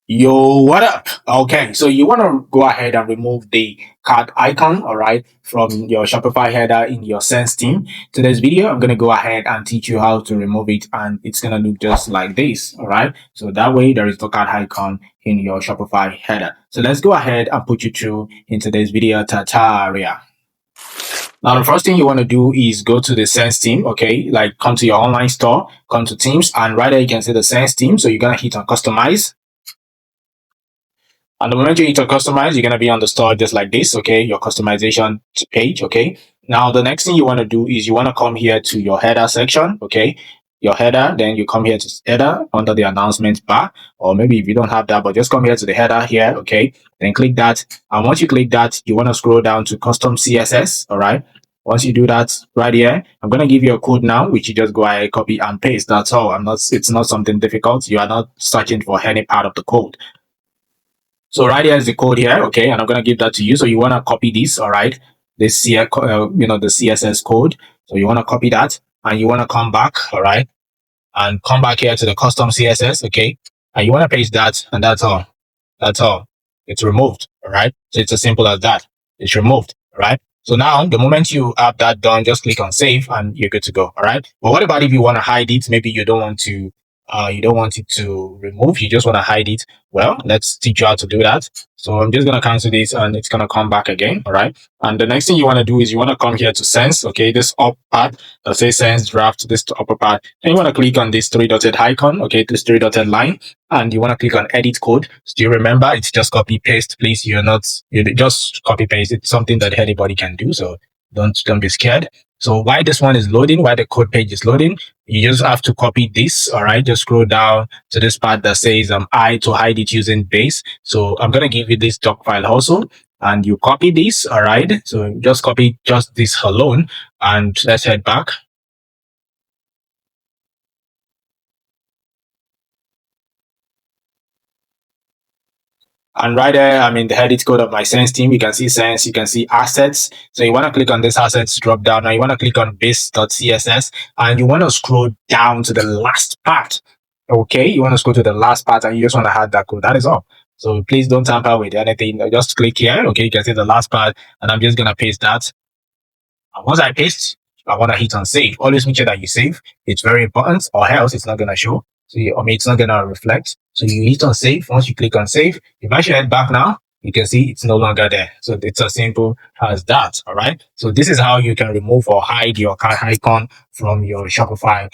Yo, what up? Okay, so you want to go ahead and remove the card icon, all right, from your Shopify header in your Sense theme. Today's video, I'm going to go ahead and teach you how to remove it, and it's going to look just like this, all right? So that way, there is no card icon in your Shopify header. So let's go ahead and put you through in today's video tutorial. Now, the first thing you want to do is go to the Sense theme, okay? Like come to your online store, come to themes, and right there you can see the Sense theme. So you're going to hit on customize. And the moment you hit on customize, you're going to be on the store just like this, okay? Your customization page, okay? Now, the next thing you want to do is you want to come here to your header section, okay? Your header, then you come here to header under the announcement bar, or maybe if you don't have that, but just come here to the header here, okay? Then click that. And once you click that, you want to scroll down to Custom CSS, all right? Once you do that right here, I'm going to give you a code now, which you just go ahead, copy and paste. That's all. It's not something difficult. You are not searching for any part of the code. So right here is the code here, okay, and I'm gonna give that to you. So you wanna copy this, all right? This here, the CSS code. So you wanna copy that, and you wanna come back, all right, and come back here to the custom CSS, okay, and you wanna paste that, and that's all. That's all. It's removed, all right. So it's as simple as that. It's removed, all right. So now, the moment you have that done, just click on save, and you're good to go, all right. But what about if you wanna hide it? Maybe you don't want it to remove, you just want to hide it. Well, let's teach you how to do that. So I'm just going to cancel this and it's going to come back again, all right? And the next thing you want to do is you want to come here to Sense, okay? This up part that says Sense draft, this upper part. And you want to click on this three-dotted icon, okay? This three-dotted line, and you want to click on edit code. So do you remember? It's just copy paste, please. You just copy paste. It's something that anybody can do, so don't be scared. So while this one is loading, while the code page is loading, you just have to copy this, all right? Just scroll down to this part that says I to hide it using base. So I'm going to give you this doc file also, and you copy this, all right? So just copy just this alone, and let's head back. And right there, I'm in the edit code of my Sense theme. You can see Sense, you can see assets. So you want to click on this assets drop down. Now you want to click on base.css and you want to scroll down to the last part. Okay, you want to scroll to the last part and you just want to add that code. That is all. So please don't tamper with anything. Just click here. Okay, you can see the last part and I'm just going to paste that. And once I paste, I want to hit on save. Always make sure that you save. It's very important or else it's not going to show. So it's not going to reflect. So you hit on save. Once you click on save, if I should head back now, you can see it's no longer there. So it's as simple as that. All right. So this is how you can remove or hide your card icon from your Shopify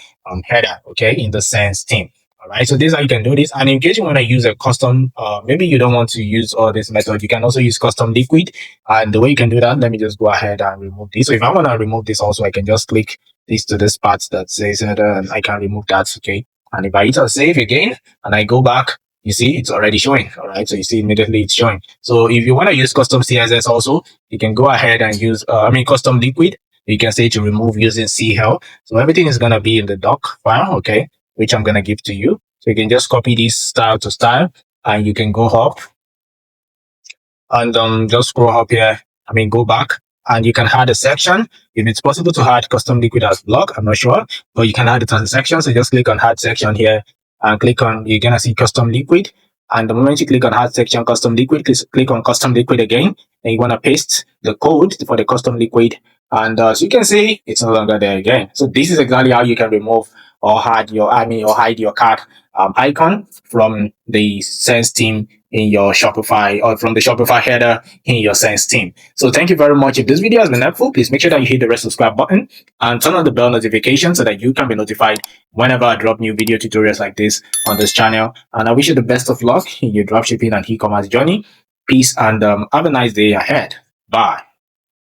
header. Okay. In the Sense theme. All right. So this is how you can do this. And in case you want to use a custom, maybe you don't want to use all this method, you can also use custom liquid. And the way you can do that, let me just go ahead and remove this. So if I want to remove this also, I can just click this to this part that says header and I can remove that. Okay. And if I hit on save again and I go back, you see it's already showing. All right. So you see immediately it's showing. So if you want to use custom CSS also, you can go ahead and use, custom liquid. You can say to remove using CL. So everything is going to be in the doc file. Okay. Which I'm going to give to you. So you can just copy this style to style and you can go up and just scroll up here. Go back and you can add a section. If it's possible to add custom liquid as block, I'm not sure, but you can add it as a section. So just click on add section here and you're going to see custom liquid. And the moment you click on add section custom liquid, click on custom liquid again. And you want to paste the code for the custom liquid. And so you can see it's no longer there again. So this is exactly how you can remove or hide your card icon from the Sense theme in your Shopify or from the Shopify header in your Sense theme. So thank you very much. If this video has been helpful, please make sure that you hit the red subscribe button and turn on the bell notification so that you can be notified whenever I drop new video tutorials like this on this channel. And I wish you the best of luck in your dropshipping and e-commerce journey. Peace and have a nice day ahead. Bye.